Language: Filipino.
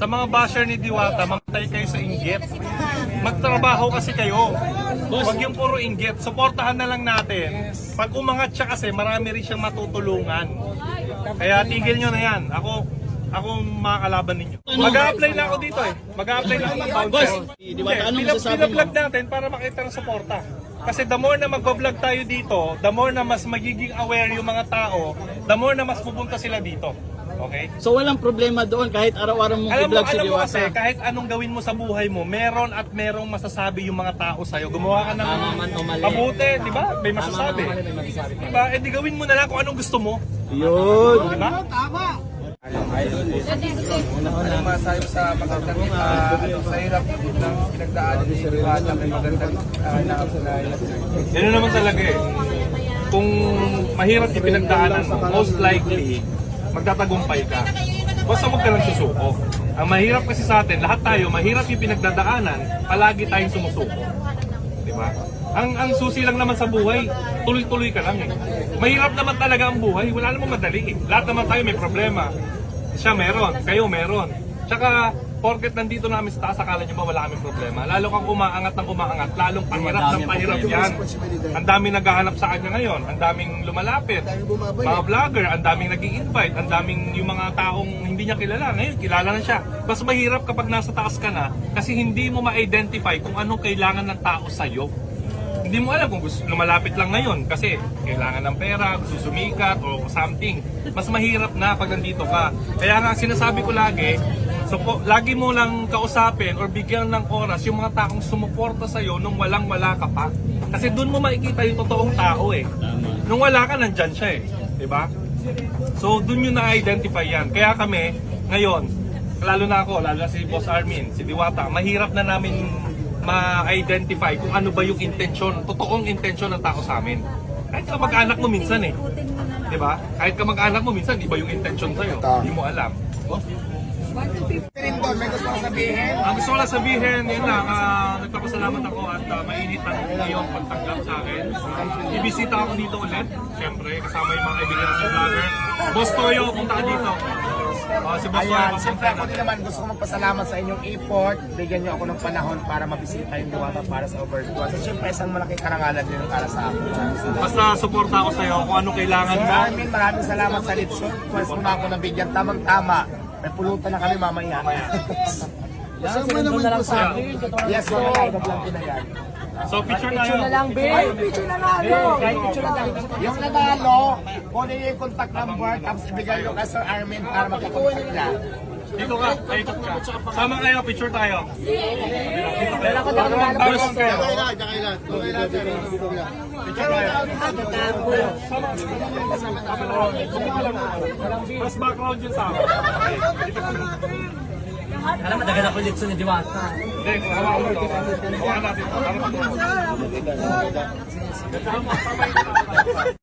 Sa mga basher ni Diwata, mamatay kayo sa inggit. Magtrabaho kasi kayo. Huwag yung puro inggit. Suportahan na lang natin. Pag umangat siya kasi, marami rin siyang matutulungan. Kaya tigil nyo na yan. Ako makakalaban ninyo. Mag-a-apply na ako dito eh. Mag-a-apply na ako ng voucher. Diwata, anong masasabi mo? Pinablog natin para makita ng suporta. Kasi the more na mag-vlog tayo dito, the more na mas magiging aware yung mga tao, the more na mas pupunta sila dito. Okay? So walang problema doon kahit araw-araw mong i-vlog si Alam mo Diwata. kasi, kahit anong gawin mo sa buhay mo, meron at merong masasabi yung mga tao sa'yo. Gumawa ka ng mabuti, di ba? May masasabi. Di ba? Eh di gawin mo na lang kung anong gusto mo. Yun. Di ba? Anong masayo sa pagkakataon sa hirap ng pinagdaanan ni Diwata, may magandang nakapulayan? Yan naman talaga eh. Kung mahirap yung pinagdaanan mo, most likely, magtatagumpay ka. Basta huwag ka lang susuko. Ang mahirap kasi sa atin, lahat tayo, mahirap yung pinagdadaanan, palagi tayong sumusuko. Diba? Ang susi lang naman sa buhay, tuloy-tuloy ka lang eh. Mahirap naman talaga ang buhay, wala namang madali eh. Lahat naman tayo may problema. Siya meron, kayo meron. Tsaka, porket nandito namin sa taas, akala nyo ba wala kaming problema? Lalo kang umaangat ng umaangat, lalong pahirap ng pahirap yan. Ang daming naghahanap sa kanya ngayon, ang daming lumalapit. Mga vlogger, ang daming nag-i-invite, ang daming yung mga taong hindi niya kilala. Ngayon, kilala na siya. Mas mahirap kapag nasa taas ka na, kasi hindi mo ma-identify kung anong kailangan ng tao sa'yo. Hindi mo alam kung gusto lumalapit lang ngayon kasi kailangan ng pera, gusto sumikat o something. Mas mahirap na pag nandito ka. Kaya nga sinasabi ko lagi, lagi mo lang kausapin or bigyan ng oras yung mga taong sumuporta sa'yo nung walang-wala ka pa. Kasi doon mo makikita yung totoong tao eh. Nung wala ka, nandyan siya eh. Diba? So doon yun na-identify yan. Kaya kami, ngayon, lalo na ako, lalo na si Boss Armin, si Diwata, mahirap na namin ma-identify kung ano ba yung intensyon, totoong intensyon ng tao sa amin. Kahit kamag-anak mo minsan eh. Di ba? Kahit kamag-anak mo minsan, iba yung intensyon sa'yo. Hindi mo alam. Rin doon, may gusto kong sabihin? Ang gusto ko lang sabihin, yun lang, nagpapasalamat ako at mainit ang iyong pagtanggap sa akin. Ibisita ako dito ulit, syempre, kasama yung mga kaibigan ng vlogger. Boss Toyo, punta ka dito. Si Boss Toyo, Ayan, punta siyempre ka ako din naman gusto kong magpasalamat sa inyong effort. Bigyan niyo ako ng panahon para mabisita yung Diwata para sa Overtua. So siyempre isang malaking karangalan din para sa akin. Basta suporta ako sa'yo kung anong kailangan Sir mo. Armin, maraming salamat sa Litson. Pwes mo na ako nabigyan tamang-tama. May pulutan na kami mamaya. Kasama naman po sa Yes, mga iba-vlog ko na yan. So picture tayo. Picture na lang. Yung nanalo, kunin niyo yung contact number, tapos ibigay nyo kay Sir Armin para magkakontact niya. Dito ka, ikot ka. Sama kayo, picture tayo. Dito kayo. Tapos kayo. Picture tayo. Mas background yun sa akin. Alam, matagal ako ulit ni Diwata. Hindi, hawakan mo ito. Hawakan natin ito.